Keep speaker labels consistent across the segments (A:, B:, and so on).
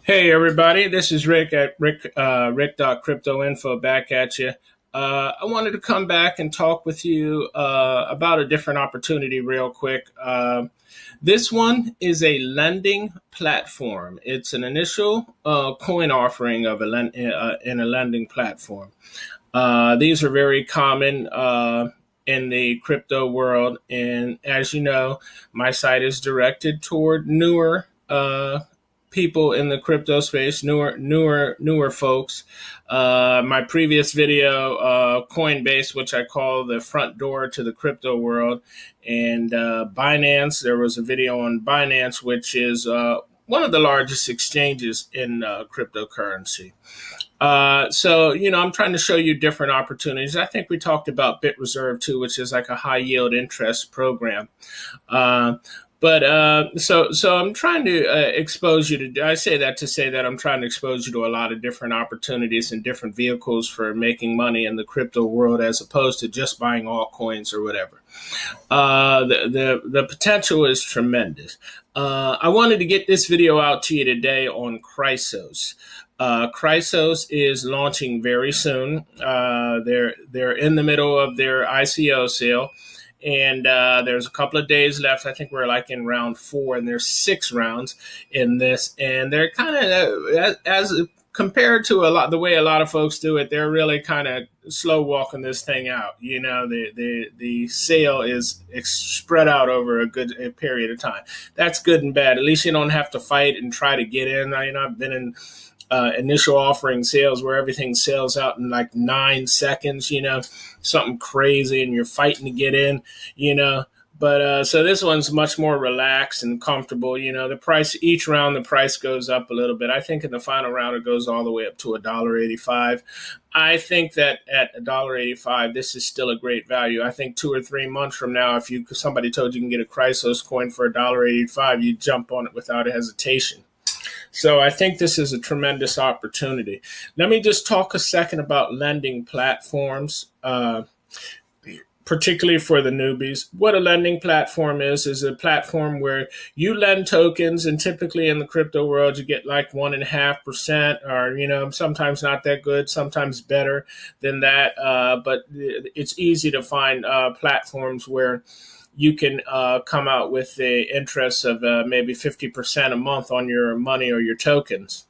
A: Hey everybody, this is Rick at Rick.cryptoinfo back at you. I wanted to come back and talk with you about a different opportunity real quick. This one is a lending platform. It's an initial coin offering of in a lending platform. These are very common in the crypto world, and as you know, my site is directed toward newer people in the crypto space, newer folks. My previous video, Coinbase, which I call the front door to the crypto world, and Binance. There was a video on Binance, which is one of the largest exchanges in cryptocurrency. I'm trying to show you different opportunities. I think we talked about Bit Reserve too, which is like a high yield interest program. Uh, so I'm trying to expose you to. I say that to say that I'm trying to expose you to a lot of different opportunities and different vehicles for making money in the crypto world, as opposed to just buying altcoins or whatever. The potential is tremendous. I wanted to get this video out to you today on Chrysos. Chrysos is launching very soon. They're in the middle of their ICO sale, and there's a couple of days left. I think we're like in round 4, and there's 6 rounds in this, and they're kind of as compared to a lot the way a lot of folks do it. They're really kind of slow walking this thing out. You know, the sale is spread out over a good period of time. That's good and bad. At least you don't have to fight and try to get in. I've been in initial offering sales where everything sells out in like 9 seconds, something crazy, and you're fighting to get in, you know. But so this one's much more relaxed and comfortable. The price each round, the price goes up a little bit. I think in the final round, it goes all the way up to $1.85. I think that at $1.85, this is still a great value. I think 2 or 3 months from now, if somebody told you can get a Chrysos coin for $1.85, you'd jump on it without hesitation. So I think this is a tremendous opportunity. Let me just talk a second about lending platforms, particularly for the newbies. What a lending platform is a platform where you lend tokens, and typically in the crypto world, you get like 1.5%, or sometimes not that good, sometimes better than that. But it's easy to find platforms where you can come out with the interest of maybe 50% a month on your money or your tokens.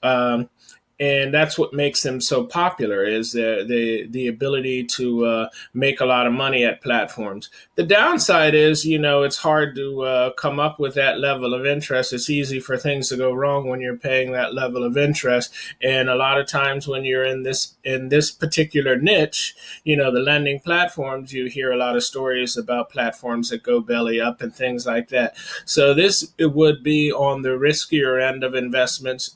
A: Um, and that's what makes them so popular, is the ability to make a lot of money at platforms. The downside is, it's hard to come up with that level of interest. It's easy for things to go wrong when you're paying that level of interest, and a lot of times when you're in this particular niche, the lending platforms, you hear a lot of stories about platforms that go belly up and things like that. So it would be on the riskier end of investments.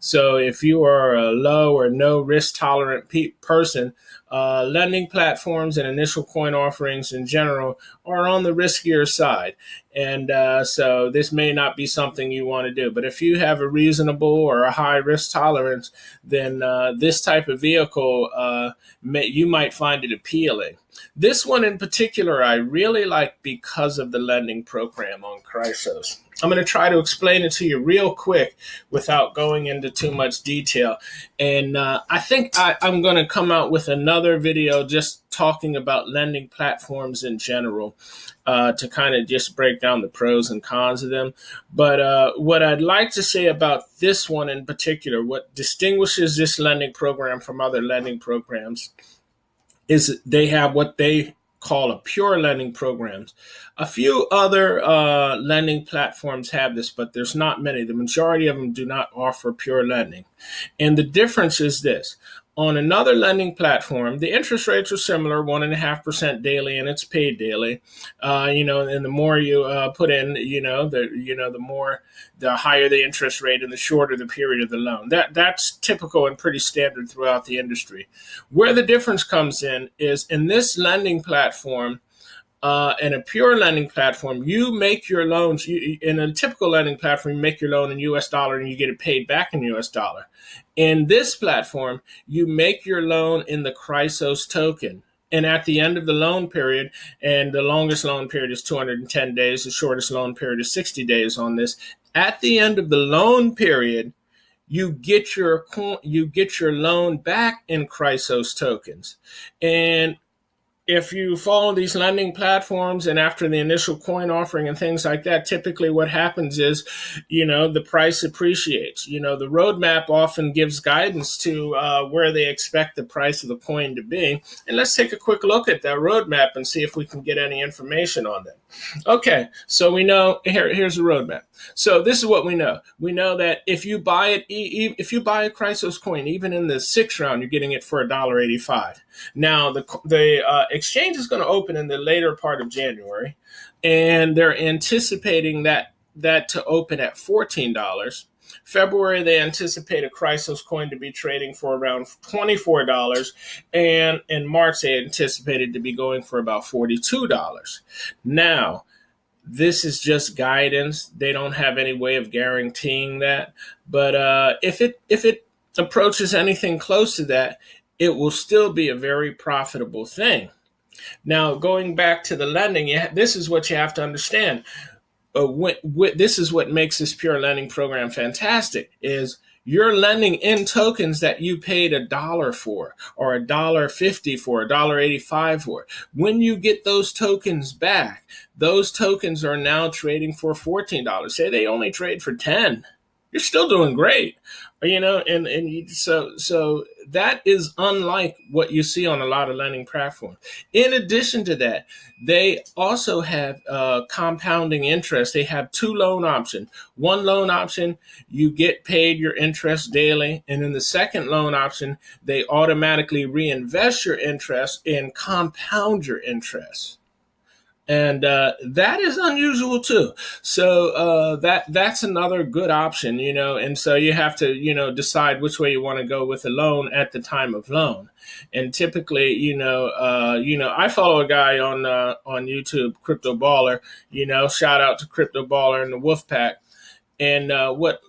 A: So if you are a low or no risk tolerant person, lending platforms and initial coin offerings in general are on the riskier side. And so this may not be something you want to do. But if you have a reasonable or a high risk tolerance, then this type of vehicle, you might find it appealing. This one in particular, I really like because of the lending program on Chrysos. I'm going to try to explain it to you real quick without going into too much detail. And I think I'm going to come out with another video just talking about lending platforms in general, to kind of just break down the pros and cons of them. But what I'd like to say about this one in particular, what distinguishes this lending program from other lending programs, is they have what they call a pure lending programs. A few other lending platforms have this, but there's not many. The majority of them do not offer pure lending. And the difference is this. On another lending platform, the interest rates are similar, 1.5% daily, and it's paid daily. And the more you put in, the higher the interest rate, and the shorter the period of the loan. That's typical and pretty standard throughout the industry. Where the difference comes in is in this lending platform. In a pure lending platform, you make your loans. In a typical lending platform, you make your loan in US dollar and you get it paid back in US dollar. In this platform, you make your loan in the Chrysos token. And at the end of the loan period, and the longest loan period is 210 days, the shortest loan period is 60 days on this. At the end of the loan period, you get your loan back in Chrysos tokens. And if you follow these lending platforms and after the initial coin offering and things like that, typically what happens is, the price appreciates. The roadmap often gives guidance to where they expect the price of the coin to be. And let's take a quick look at that roadmap and see if we can get any information on that. Okay, so we know here's the roadmap. So this is what we know. We know that if you buy it, if you buy a Chrysos coin, even in the sixth round, you're getting it for $1.85. Now the exchange is going to open in the later part of January, and they're anticipating that to open at $14. February, they anticipate a Chrysos coin to be trading for around $24, and in March, they anticipated to be going for about $42. Now, this is just guidance. They don't have any way of guaranteeing that, but if it approaches anything close to that, it will still be a very profitable thing. Now, going back to the lending, this is what you have to understand. This is what makes this pure lending program fantastic, is you're lending in tokens that you paid $1 for, or $1.50 for, $1.85 for. When you get those tokens back, those tokens are now trading for $14. Say they only trade for 10. You're still doing great, so that is unlike what you see on a lot of lending platforms. In addition to that, they also have compounding interest. They have two loan options. One loan option, you get paid your interest daily, and in the second loan option, they automatically reinvest your interest and compound your interest. And that is unusual too. So that's another good option, and so you have to, decide which way you want to go with the loan at the time of loan. And typically, I follow a guy on YouTube, Crypto Baller, shout out to Crypto Baller and the Wolfpack. And what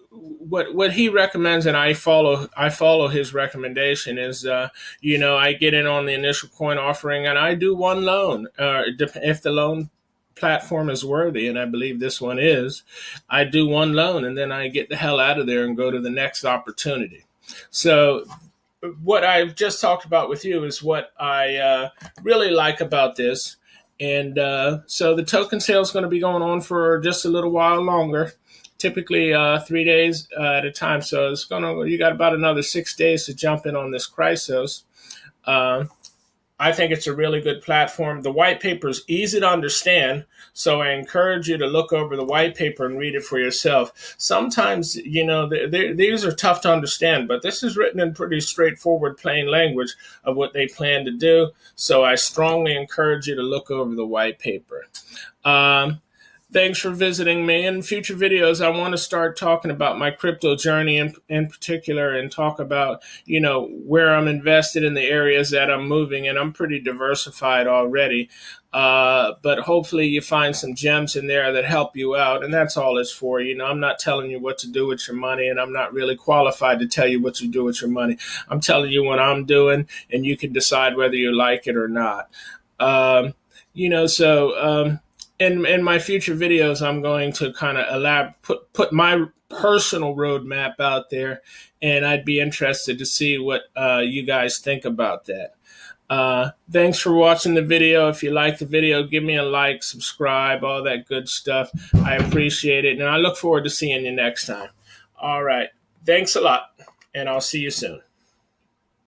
A: he recommends, and I follow his recommendation, is I get in on the initial coin offering and I do one loan. If the loan platform is worthy, and I believe this one is, I do one loan and then I get the hell out of there and go to the next opportunity. So what I've just talked about with you is what I really like about this. And so the token sale is going to be going on for just a little while longer. Typically 3 days at a time. So you got about another 6 days to jump in on this Chrysos. I think it's a really good platform. The white paper is easy to understand, so I encourage you to look over the white paper and read it for yourself. Sometimes, these are tough to understand, but this is written in pretty straightforward, plain language of what they plan to do. So I strongly encourage you to look over the white paper. Thanks for visiting me. In future videos, I want to start talking about my crypto journey in particular, and talk about, where I'm invested in the areas that I'm moving, and I'm pretty diversified already. But hopefully you find some gems in there that help you out, and that's all it's for. I'm not telling you what to do with your money, and I'm not really qualified to tell you what to do with your money. I'm telling you what I'm doing, and you can decide whether you like it or not. In my future videos, I'm going to kind of put my personal roadmap out there, and I'd be interested to see what you guys think about that. Thanks for watching the video. If you like the video, give me a like, subscribe, all that good stuff. I appreciate it, and I look forward to seeing you next time. All right. Thanks a lot, and I'll see you soon.